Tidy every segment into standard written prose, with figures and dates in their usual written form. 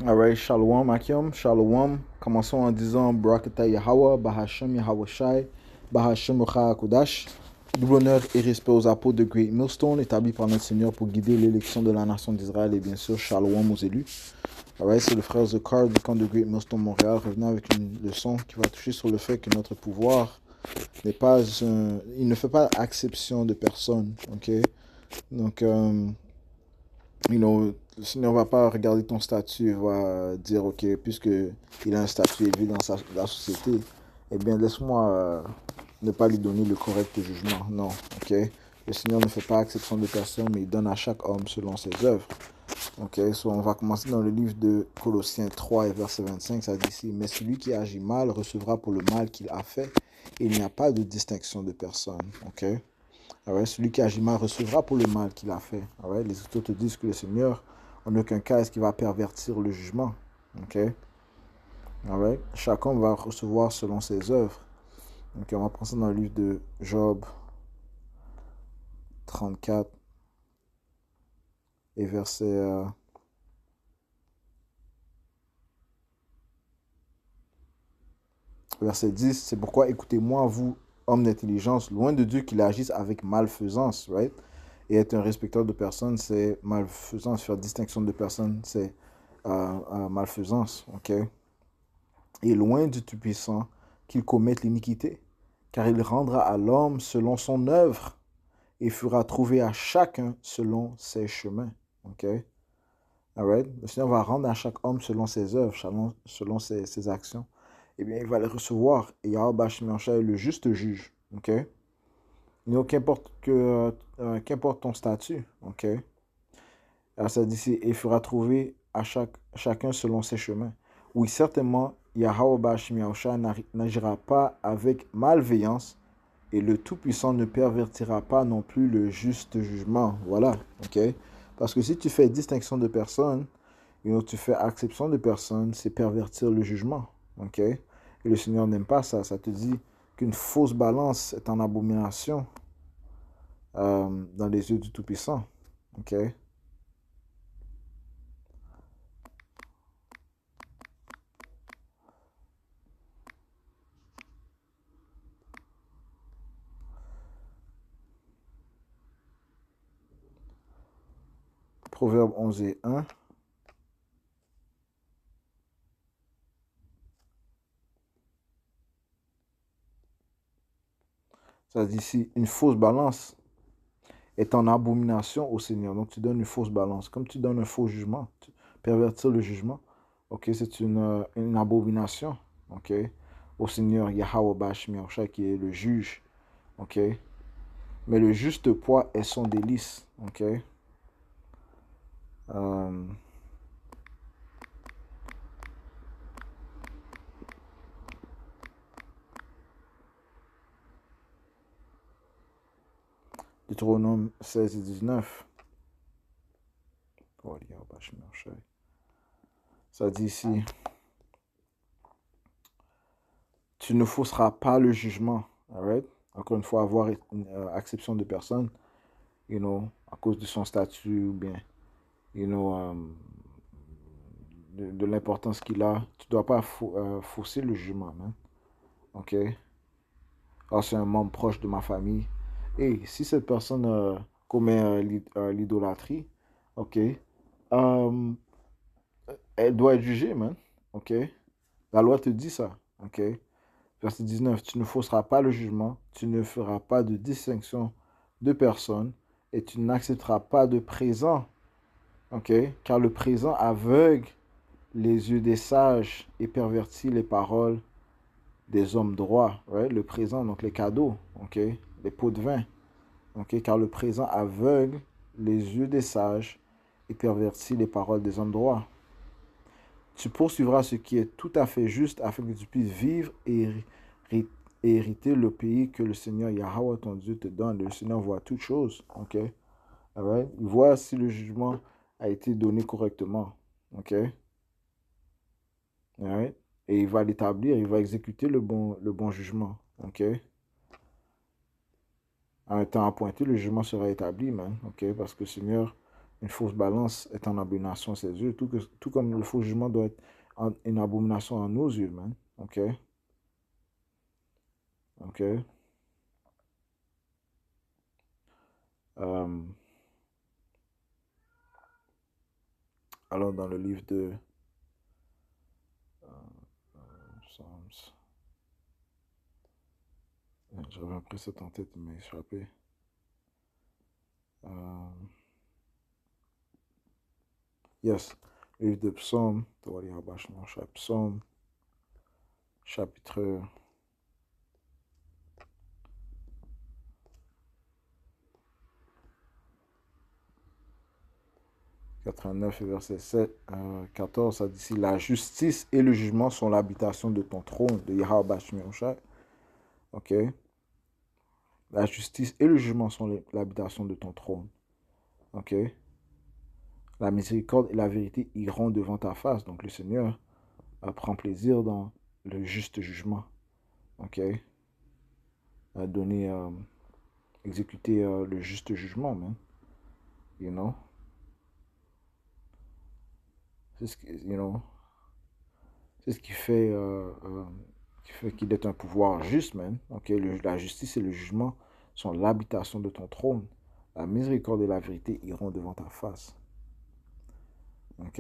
Alright, Shalom, Akim, Shalom. Commençons en disant Barakata Yahweh, Bahashem Yahweh Shai, Bahashem Rucha Kodash. Double honneur et respect aux apôtres de Great Millstone, établis par notre Seigneur pour guider l'élection de la nation d'Israël et bien sûr Shalom aux élus. Alright, c'est le frère Zakar du camp de Great Millstone Montréal, revenant avec une leçon qui va toucher sur le fait que notre pouvoir n'est pas il ne fait pas exception de personne, ok? Donc, le Seigneur ne va pas regarder ton statut et va dire, ok, puisque il a un statut élevé dans la société, eh bien, laisse-moi ne pas lui donner le correct jugement. Non, ok. Le Seigneur ne fait pas exception de personne, mais il donne à chaque homme selon ses œuvres. Ok, so on va commencer dans le livre de Colossiens 3 et verset 25, ça dit ici, mais celui qui agit mal recevra pour le mal qu'il a fait, et il n'y a pas de distinction de personne. Ok. Alright, celui qui agit mal recevra pour le mal qu'il a fait. Alright, les Écritures te disent que le Seigneur, en aucun cas, est-ce qu'il va pervertir le jugement. Ok? Alright, chacun va recevoir selon ses œuvres. Donc, on va prendre ça dans le livre de Job 34 et verset 10. C'est pourquoi écoutez-moi, vous, hommes d'intelligence, loin de Dieu qu'il agisse avec malfaisance, right? Et être un respecteur de personnes, c'est malfaisance. Faire distinction de personnes, c'est malfaisance, ok? Et loin du Tout-Puissant qu'il commette l'iniquité, car il rendra à l'homme selon son œuvre et fera trouver à chacun selon ses chemins. Ok? Alright? Le Seigneur va rendre à chaque homme selon ses œuvres, selon ses actions. Eh bien, il va les recevoir. Et Yahweh Shemiyahu est le juste juge. Ok? Qu'importe ton statut. Ok? Alors, ça dit ici, et fera trouver à chacun selon ses chemins. Oui, certainement, Yahweh Bashim Yahusha n'agira pas avec malveillance et le Tout-Puissant ne pervertira pas non plus le juste jugement. Voilà, ok? Parce que si tu fais distinction de personnes, tu fais acception de personnes, c'est pervertir le jugement, ok? Et le Seigneur n'aime pas ça. Ça te dit qu'une fausse balance est en abomination dans les yeux du Tout-Puissant, ok? Proverbe 11 et 1. Ça dit ici, une fausse balance est en abomination au Seigneur. Donc tu donnes une fausse balance. Comme tu donnes un faux jugement, pervertir le jugement, ok, c'est une abomination, ok, au Seigneur Yahweh Bashmi qui est le juge, ok. Mais le juste poids est son délice, ok. Euh, Deutéronome 16 et 19. Oh, Yahweh Bashmi ça dit ici, tu ne fausseras pas le jugement, alright? Encore une fois, avoir une acception de personne, à cause de son statut ou bien, de l'importance qu'il a. Tu ne dois pas fausser le jugement, man. Ok? Alors, c'est un membre proche de ma famille. Et si cette personne commet l'idolâtrie, ok? euh, elle doit être jugée, man. Ok? La loi te dit ça. Ok? Verset 19, tu ne fausseras pas le jugement, tu ne feras pas de distinction de personne et tu n'accepteras pas de présent. Ok? Car le présent aveugle les yeux des sages et pervertit les paroles des hommes droits. Right? Le présent, donc les cadeaux, ok? Les pots de vin. Ok? Car le présent aveugle les yeux des sages et pervertit les paroles des hommes droits. Tu poursuivras ce qui est tout à fait juste afin que tu puisses vivre et hériter le pays que le Seigneur Yahweh ton Dieu te donne. Le Seigneur voit toutes choses. Ok? Right? Il voit si le jugement a été donné correctement. Ok? Right? Et il va l'établir, il va exécuter le bon jugement. Ok? À un temps appointé, le jugement sera établi, man. Ok? Parce que le Seigneur Une fausse balance est en abomination à ses yeux, tout comme le faux jugement doit être une abomination à nos yeux, man. OK? OK? Euh, alors, dans le livre de Psalms, j'avais un précepte en tête, mais échappé. Euh, yes, le livre de Psaume, Psaume, chapitre 89 et verset 7, 14, ça dit ici, la justice et le jugement sont l'habitation de ton trône, de Yahweh Shai. Ok? La justice et le jugement sont l'habitation de ton trône. Ok? La miséricorde et la vérité iront devant ta face. Donc le Seigneur prend plaisir dans le juste jugement. Ok? À donner, exécuter le juste jugement, man. You know? C'est ce qui, you know, c'est ce qui fait qu'il est un pouvoir juste, man. Ok? La justice et le jugement sont l'habitation de ton trône. La miséricorde et la vérité iront devant ta face. Ok?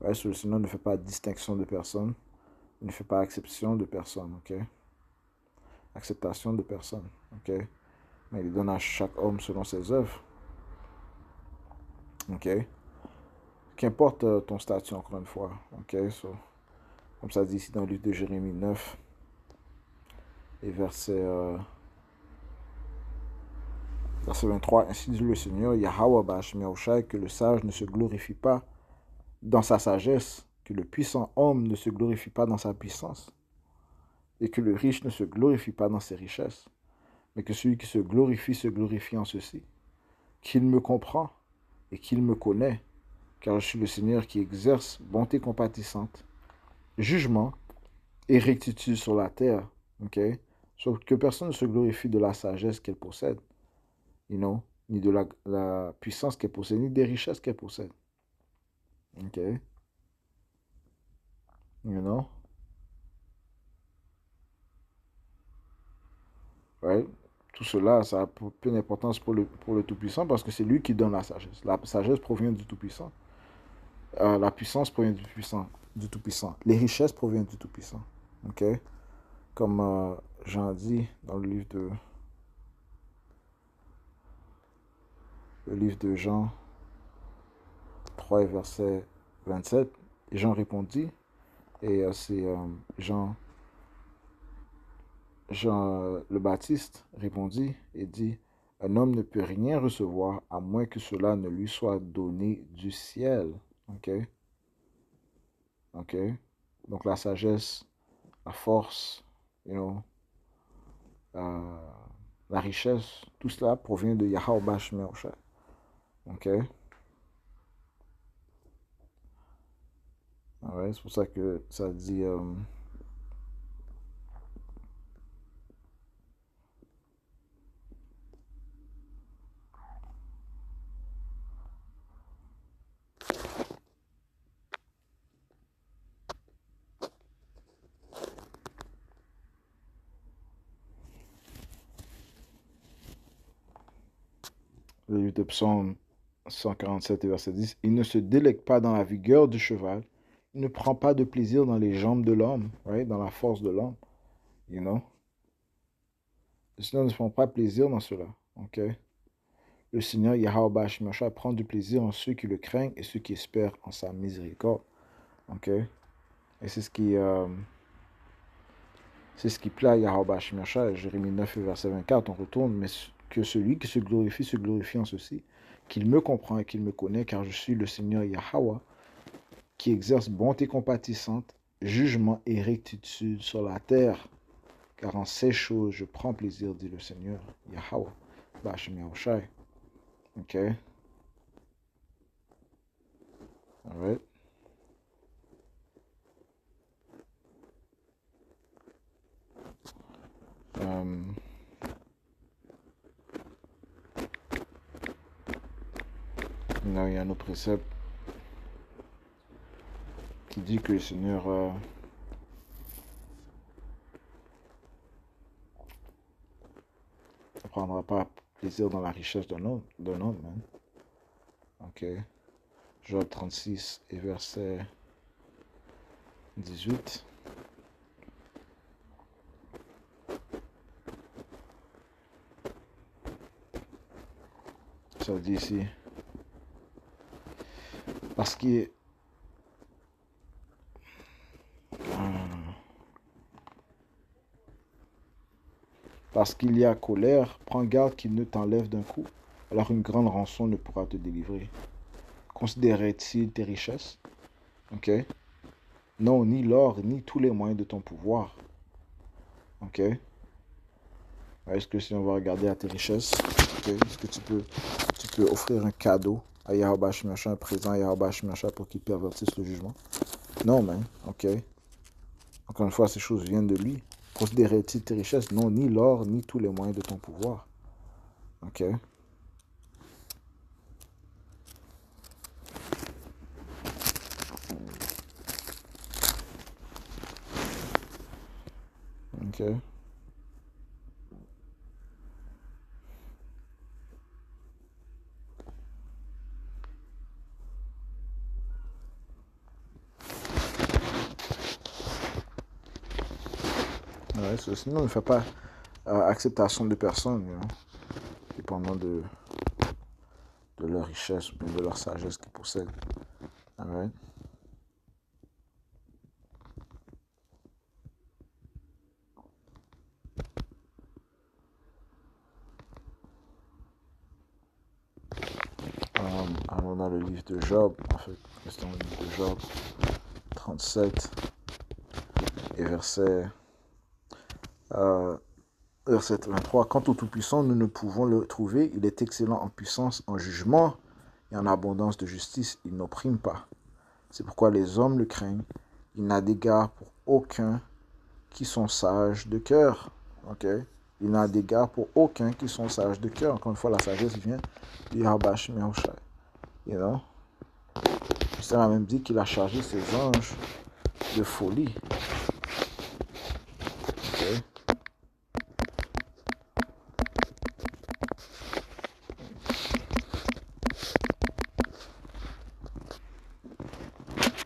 Ouais, le Seigneur ne fait pas distinction de personne. Il ne fait pas exception de personne. Ok? Acceptation de personne. Ok? Mais il donne à chaque homme selon ses œuvres. Ok? Qu'importe ton statut, encore une fois. Ok? So, comme ça dit ici dans le livre de Jérémie 9 et verset 23. Ainsi dit le Seigneur, Yahweh Bashmi Yahushai, que le sage ne se glorifie pas dans sa sagesse, que le puissant homme ne se glorifie pas dans sa puissance, et que le riche ne se glorifie pas dans ses richesses, mais que celui qui se glorifie en ceci, qu'il me comprend et qu'il me connaît, car je suis le Seigneur qui exerce bonté compatissante, jugement et rectitude sur la terre. Ok? Sauf que personne ne se glorifie de la sagesse qu'elle possède, you know, ni de la puissance qu'elle possède, ni des richesses qu'elle possède. Ok? You know? Ouais. Tout cela, ça a peu d'importance pour le Tout-Puissant parce que c'est lui qui donne la sagesse. La sagesse provient du Tout-Puissant. La puissance provient du puissant, du Tout-Puissant. Les richesses proviennent du Tout-Puissant. Ok? Comme Jean dit dans le livre de Jean 3 verset 27. Et Jean répondit, et c'est Jean le Baptiste répondit et dit, un homme ne peut rien recevoir à moins que cela ne lui soit donné du ciel. Ok? Ok? Donc la sagesse, la force, you know, euh, la richesse, tout cela provient de Yahweh Bashmi Yahushua. Ok? Ouais, c'est pour ça que ça dit le livre de Psaume 147 et verset 10. Il ne se délecte pas dans la vigueur du cheval. Il ne prend pas de plaisir dans les jambes de l'homme, right? Dans la force de l'homme. You know? Le Seigneur ne prend pas plaisir dans cela. Ok? Le Seigneur Yahweh Bashmi Yahushua prend du plaisir en ceux qui le craignent et ceux qui espèrent en sa miséricorde. Ok? Et c'est ce qui plaît à Yahweh Bashmi Yahushua. Jérémie 9 verset 24, on retourne, mais que celui qui se glorifie en ceci, qu'il me comprend et qu'il me connaît, car je suis le Seigneur Yahweh, qui exerce bonté compatissante, jugement et rectitude sur la terre. Car en ces choses, je prends plaisir, dit le Seigneur Yahweh Bashmi Yahushua. Ok? Alright. Um, Non, il y a un autre précepte qui dit que le Seigneur ne prendra pas plaisir dans la richesse d'un homme. Hein. Ok. Job 36 et verset 18. Ça dit ici. Parce qu'il Parce qu'il y a colère, prends garde qu'il ne t'enlève d'un coup. Alors une grande rançon ne pourra te délivrer. Considérait-il tes richesses? Ok. Non, ni l'or, ni tous les moyens de ton pouvoir. Ok. Est-ce que si on va regarder à tes richesses, okay, est-ce que tu peux offrir un cadeau à Yahweh Shemachin, un présent à Yahweh Shemachin pour qu'il pervertisse le jugement? Non, man. Ok. Encore une fois, ces choses viennent de lui. Considérait-il tes richesses? Non, ni l'or, ni tous les moyens de ton pouvoir. Ok. Ok. Ouais, sinon, ne fait pas acceptation de personnes, dépendant de leur richesse ou de leur sagesse qu'ils possèdent. Alright. Allons dans le livre de Job, en fait, restons dans le livre de Job 37 et verset 23. Quant au Tout-Puissant, nous ne pouvons le trouver. Il est excellent en puissance, en jugement et en abondance de justice. Il n'opprime pas. C'est pourquoi les hommes le craignent. Il n'a d'égard pour aucun qui sont sages de cœur. Ok? Il n'a d'égard pour aucun qui sont sages de cœur. Encore une fois, la sagesse vient du Yahabash Mehoshai. You know? Ça m'a même dit qu'il a chargé ses anges de folie. Okay?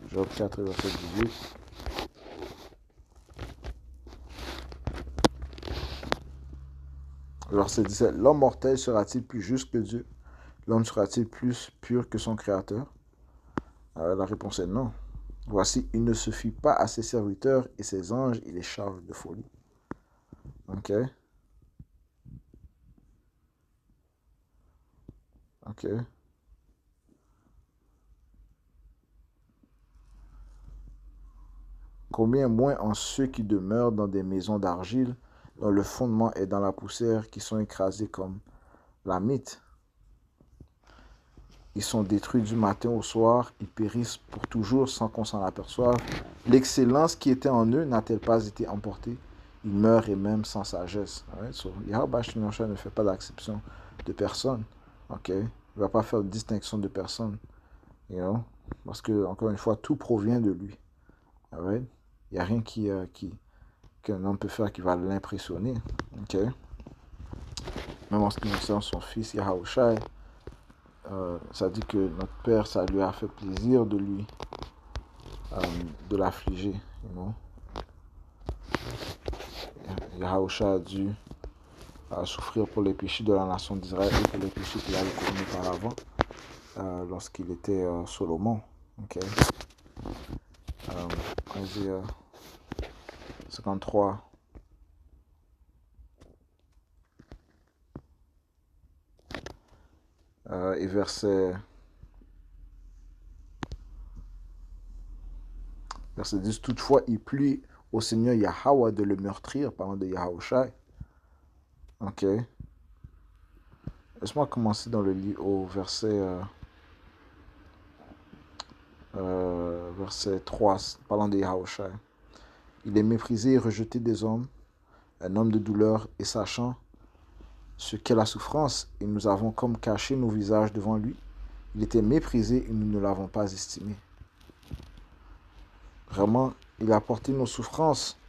Job 4, verset 18. Verset 17. L'homme mortel sera-t-il plus juste que Dieu? L'homme sera-t-il plus pur que son Créateur? La réponse est non. Voici, il ne se fie pas à ses serviteurs et ses anges, il les charge de folie. Ok? Ok? Combien moins en ceux qui demeurent dans des maisons d'argile, dont le fondement est dans la poussière, qui sont écrasés comme la mythe. Ils sont détruits du matin au soir, ils périssent pour toujours sans qu'on s'en aperçoive. L'excellence qui était en eux n'a-t-elle pas été emportée? Ils meurent et même sans sagesse. Right? So, Yahweh ne fait pas d'acception de personne. Okay? Il ne va pas faire de distinction de personne. You know? Parce que, encore une fois, tout provient de lui. Right? Il n'y a rien qu'un homme peut faire qui va l'impressionner. Okay? Même en ce qui concerne son fils Yahawashi, ça dit que notre Père, ça lui a fait plaisir de l'affliger. You know? Yahawashi a dû souffrir pour les péchés de la nation d'Israël et pour les péchés qu'il avait commis auparavant lorsqu'il était Solomon. Okay? Isaiah 53. Et verset 10. Toutefois, il plut au Seigneur Yahweh de le meurtrir, parlant de Yahawashi. Ok. Laisse-moi commencer dans le livre au verset 3, parlant de Yahawashi. Il est méprisé et rejeté des hommes, un homme de douleur et sachant ce qu'est la souffrance, et nous avons comme caché nos visages devant lui. Il était méprisé et nous ne l'avons pas estimé. Vraiment, il a porté nos souffrances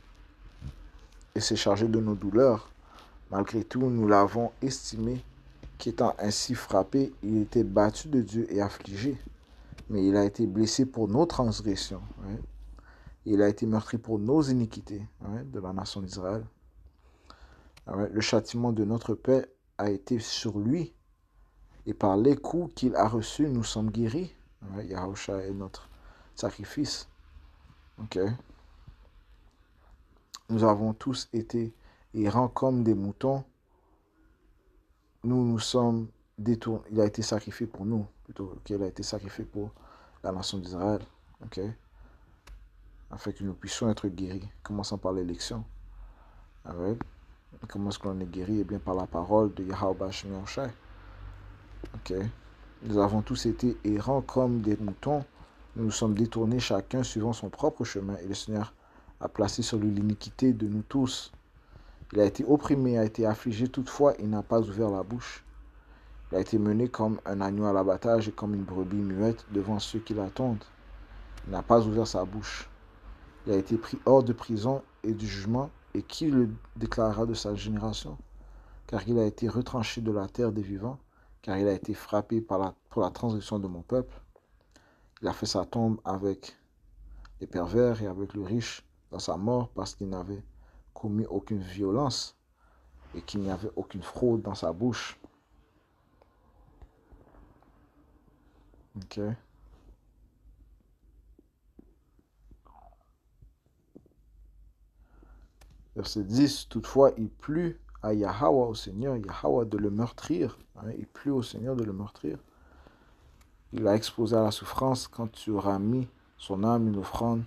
et s'est chargé de nos douleurs. Malgré tout, nous l'avons estimé qu'étant ainsi frappé, il était battu de Dieu et affligé. Mais il a été blessé pour nos transgressions. Ouais. Il a été meurtri pour nos iniquités, ouais, de la nation d'Israël. Ouais. Le châtiment de notre paix a été sur lui. Et par les coups qu'il a reçus, nous sommes guéris. Ouais. Yahusha est notre sacrifice. Okay. Nous avons tous été errants comme des moutons. Nous nous sommes détournés. Il a été sacrifié pour nous, plutôt. Okay. Il a été sacrifié pour la nation d'Israël. Okay. Afin que nous puissions être guéris. Commençons par l'élection. Ouais. Comment est-ce qu'on est guéri? Eh bien, par la parole de Yahweh Shemi Yoshai. Okay. Nous avons tous été errants comme des moutons. Nous nous sommes détournés chacun suivant son propre chemin. Et le Seigneur a placé sur lui l'iniquité de nous tous. Il a été opprimé, a été affligé, toutefois il n'a pas ouvert la bouche. Il a été mené comme un agneau à l'abattage et comme une brebis muette devant ceux qui l'attendent. Il n'a pas ouvert sa bouche. Il a été pris hors de prison et du jugement, et qui le déclarera de sa génération? Car il a été retranché de la terre des vivants, car il a été frappé pour la transgression de mon peuple. Il a fait sa tombe avec les pervers et avec le riche dans sa mort, parce qu'il n'avait commis aucune violence et qu'il n'y avait aucune fraude dans sa bouche. Ok. Verset 10. Toutefois, il plut à Yahweh, au Seigneur, Yahweh, de le meurtrir. Hein, il plut au Seigneur de le meurtrir. Il l'a exposé à la souffrance quand tu auras mis son âme une offrande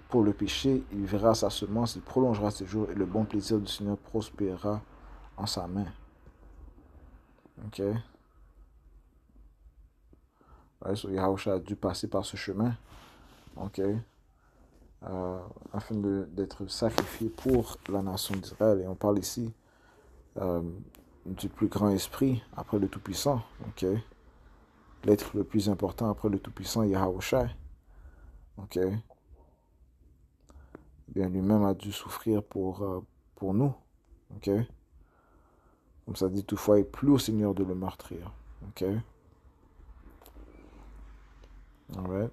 pour le péché. Il verra sa semence, il prolongera ses jours et le bon plaisir du Seigneur prospérera en sa main. Ok. Ouais, so Yahusha a dû passer par ce chemin. Ok. Afin d'être sacrifié pour la nation d'Israël. Et on parle ici du plus grand esprit après le Tout-Puissant. Okay. L'être le plus important après le Tout-Puissant, Yahusha. Okay. Bien, lui-même a dû souffrir pour nous. Okay. Comme ça dit, toutefois, il plut au Seigneur de le meurtrir. Okay. Alright.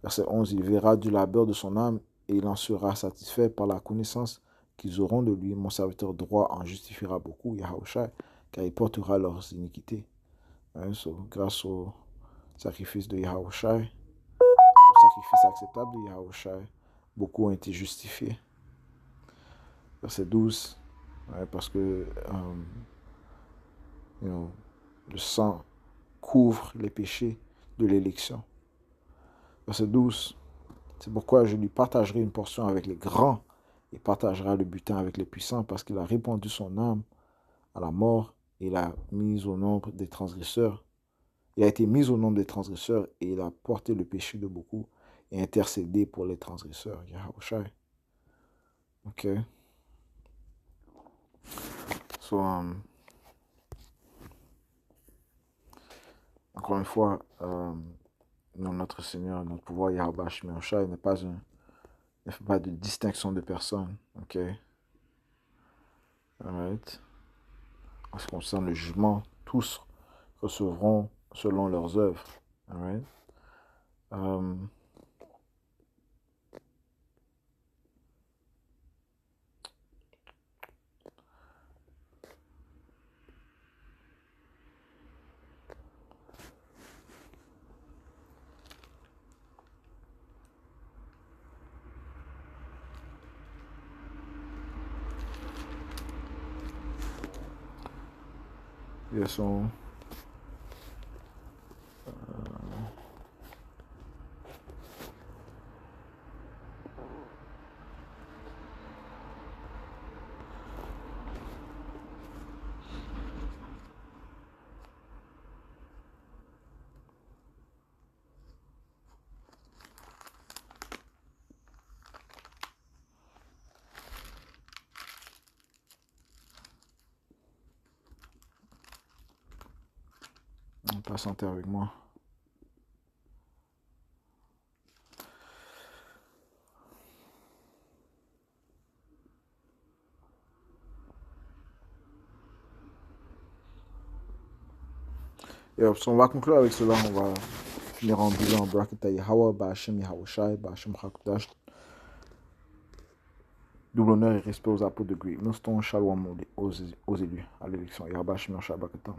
Verset 11, il verra du labeur de son âme et il en sera satisfait par la connaissance qu'ils auront de lui. Mon serviteur droit en justifiera beaucoup, Yahusha, car il portera leurs iniquités. Hein, so, grâce au sacrifice de Yahusha, au sacrifice acceptable de Yahusha, beaucoup ont été justifiés. Verset 12, ouais, parce que le sang couvre les péchés de l'élection. Verset 12, c'est pourquoi je lui partagerai une portion avec les grands et partagera le butin avec les puissants, parce qu'il a répandu son âme à la mort et il a mis au nombre des transgresseurs. Il a été mis au nombre des transgresseurs et il a porté le péché de beaucoup et intercédé pour les transgresseurs. Yahusha. Ok. So, encore une fois, notre Seigneur, notre pouvoir, Yahweh Shemi ne fait pas de distinction de personne. Ok. Alright. En ce qui concerne le jugement, tous recevront selon leurs œuvres. Alright. Ils sont Patientez avec moi. Et on va conclure avec cela. On va finir en disant Barakata Yahweh, Ba'ashem Yahawashi, Ba'ashem Hakudash. Double honneur et respect aux apôtres de Grey. Noston Shalom aux élus à l'élection. Yahweh Hashem Yahweh Barakata.